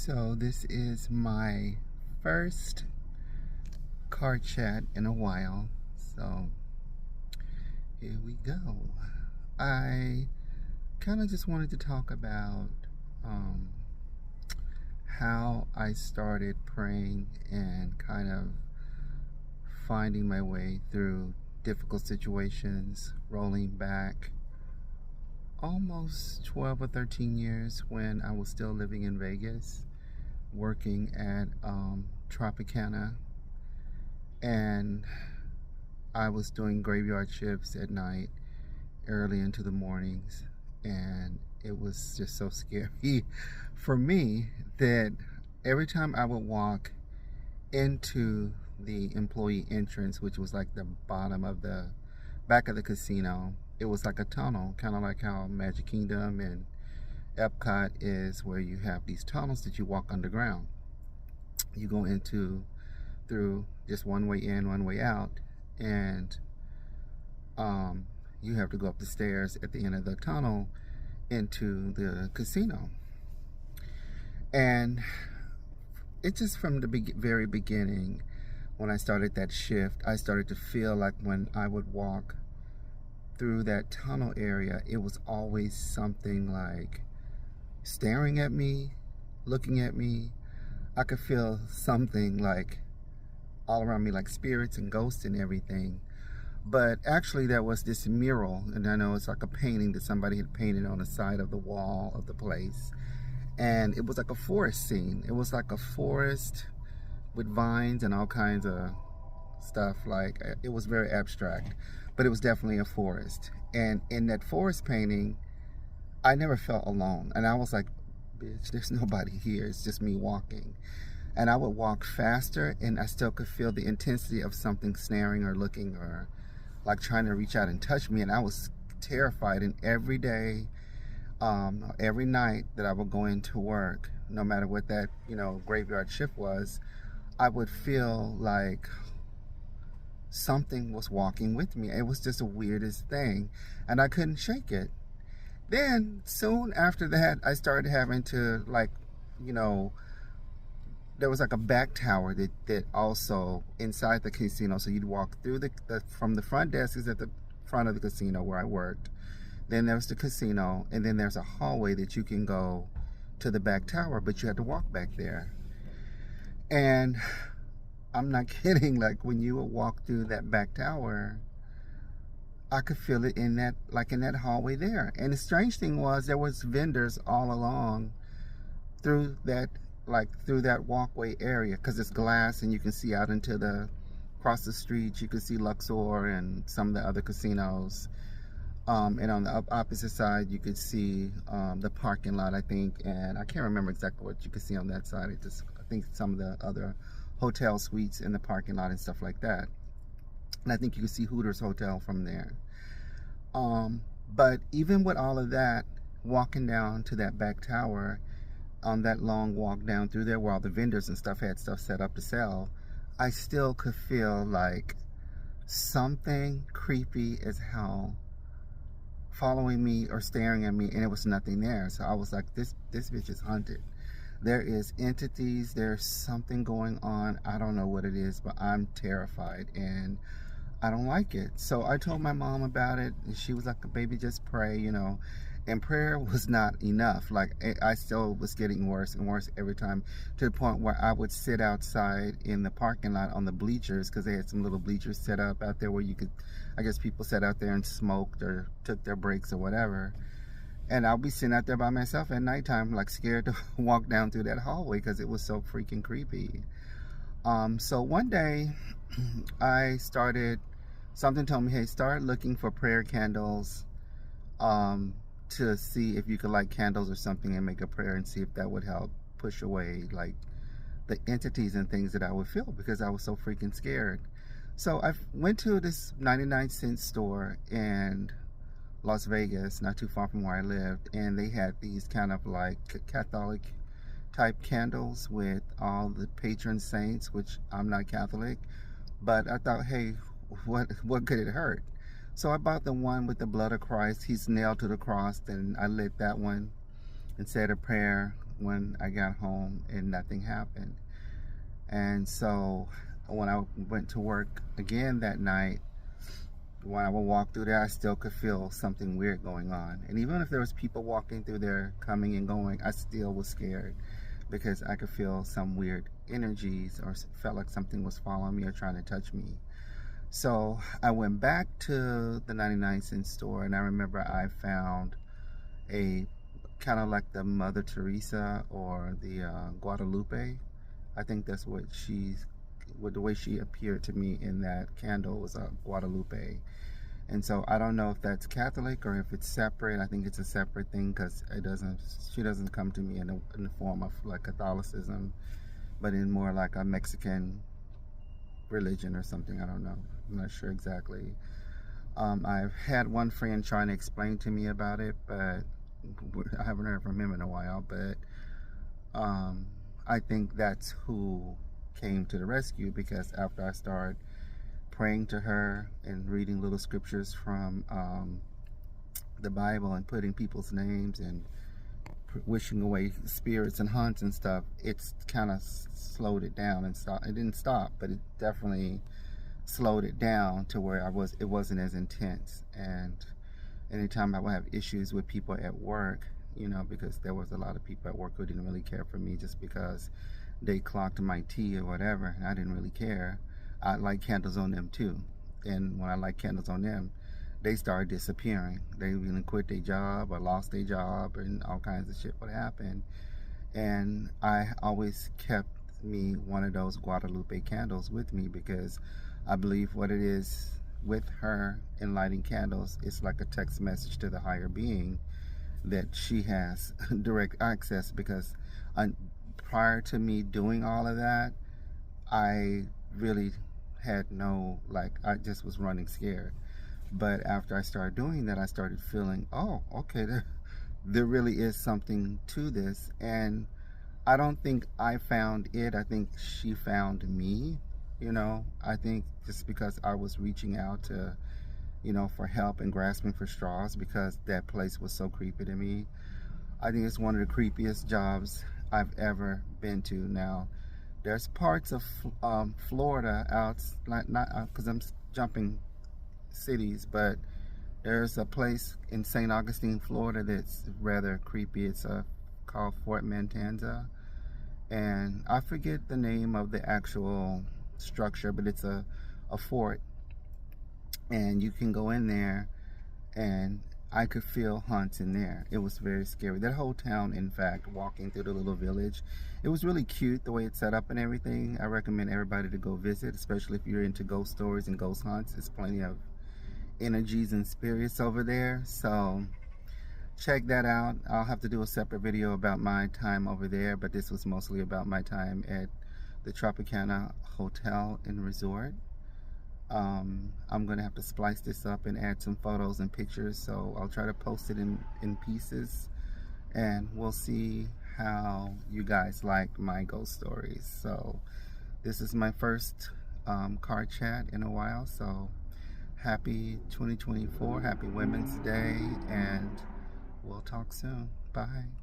So this is my first car chat in a while. So here we go. I kind of just wanted to talk about um, how I started praying and kind of finding my way through difficult situations, rolling back almost 12 or 13 years when I was still living in Vegas, working at Tropicana, and I was doing graveyard shifts at night, early into the mornings, and it was just so scary for me that every time I would walk into the employee entrance, which was like the bottom of the back of the casino, it was like a tunnel, kind of like how Magic Kingdom and Epcot is, where you have these tunnels that you walk underground. You go into through just one way in, one way out, and you have to go up the stairs at the end of the tunnel into the casino. And it just from the very beginning, when I started that shift, I started to feel like when I would walk through that tunnel area, it was always something like staring at me, looking at me. I could feel something like all around me, like spirits and ghosts and everything. But actually, there was this mural, and I know it's like a painting that somebody had painted on the side of the wall of the place. And it was like a forest scene. It was like a forest with vines and all kinds of stuff. Like, it was very abstract, but it was definitely a forest. And in that forest painting, I never felt alone. And I was like, bitch, there's nobody here. It's just me walking. And I would walk faster, and I still could feel the intensity of something snaring or looking or like trying to reach out and touch me. And I was terrified. And every day, every night that I would go into work, no matter what that, graveyard shift was, I would feel like something was walking with me. It was just the weirdest thing, and I couldn't shake it. Then soon after that, I started having to, like, there was like a back tower that also inside the casino. So you'd walk through from the front desk is at the front of the casino where I worked. Then there's the casino, and then there's a hallway that you can go to the back tower, but you had to walk back there. And I'm not kidding, like when you would walk through that back tower, I could feel it in that hallway there. And the strange thing was there was vendors all along through that walkway area, because it's glass and you can see out into across the street. You can see Luxor and some of the other casinos. And on the opposite side, you could see the parking lot, I think. And I can't remember exactly what you could see on that side. I think some of the other hotel suites in the parking lot and stuff like that. And I think you could see Hooters Hotel from there. But even with all of that, walking down to that back tower, on that long walk down through there where all the vendors and stuff had stuff set up to sell, I still could feel like something creepy as hell following me or staring at me, and it was nothing there. So I was like, this bitch is haunted. There is entities, there's something going on. I don't know what it is, but I'm terrified and I don't like it. So I told my mom about it, and she was like, baby, just pray, And prayer was not enough. Like, I still was getting worse and worse every time, to the point where I would sit outside in the parking lot on the bleachers, because they had some little bleachers set up out there where you could, I guess people sat out there and smoked or took their breaks or whatever. And I'll be sitting out there by myself at nighttime, like scared to walk down through that hallway because it was so freaking creepy. So one day, something told me, hey, start looking for prayer candles, to see if you could light candles or something and make a prayer and see if that would help push away like the entities and things that I would feel, because I was so freaking scared. So I went to this 99-cent store in Las Vegas, not too far from where I lived, and they had these kind of like Catholic type candles with all the patron saints, which I'm not Catholic, but I thought, hey, what could it hurt? So I bought the one with the blood of Christ. He's nailed to the cross, and I lit that one and said a prayer when I got home and nothing happened. And so when I went to work again that night, when I would walk through there, I still could feel something weird going on. And even if there was people walking through there, coming and going, I still was scared because I could feel some weird energies or felt like something was following me or trying to touch me. So I went back to the 99-cent store, and I remember I found a kind of like the Mother Teresa or the Guadalupe. I think that's what with the way she appeared to me in that candle was a Guadalupe. And so I don't know if that's Catholic or if it's separate. I think it's a separate thing because she doesn't come to me in the form of like Catholicism, but in more like a Mexican religion or something. I don't know. I'm not sure exactly. I've had one friend trying to explain to me about it, but I haven't heard from him in a while. But I think that's who came to the rescue, because after I started praying to her and reading little scriptures from the Bible and putting people's names and wishing away spirits and haunts and stuff, it's kind of slowed it down and stopped. It didn't stop, but it definitely slowed it down to where it wasn't as intense. And anytime I would have issues with people at work, you know, because there was a lot of people at work who didn't really care for me just because they clocked my tea or whatever, and I didn't really care. I light candles on them too. And when I light candles on them, they started disappearing. They even quit their job or lost their job, and all kinds of shit would happen. And I always kept me one of those Guadalupe candles with me, because I believe what it is with her in lighting candles, it's like a text message to the higher being that she has direct access. Because prior to me doing all of that, I really had no, like, I just was running scared. But after I started doing that, I started feeling, oh, okay, there really is something to this. And I don't think I found it. I think she found me, you know. I think just because I was reaching out to, you know, for help and grasping for straws, because that place was so creepy to me. I think it's one of the creepiest jobs I've ever been to. Now, there's parts of Florida out, not because I'm jumping cities, but there's a place in St. Augustine, Florida that's rather creepy. It's called Fort Matanzas, and I forget the name of the actual structure, but it's a fort, and you can go in there, and I could feel haunts in there. It was very scary. That whole town, in fact, walking through the little village, it was really cute the way it's set up and everything. I recommend everybody to go visit, especially if you're into ghost stories and ghost hunts. There's plenty of energies and spirits over there, so check that out. I'll have to do a separate video about my time over there, but this was mostly about my time at the Tropicana Hotel and Resort. I'm gonna have to splice this up and add some photos and pictures, so I'll try to post it in pieces, and we'll see how you guys like my ghost stories. So this is my first car chat in a while, so happy 2024, happy Women's Day, and we'll talk soon. Bye.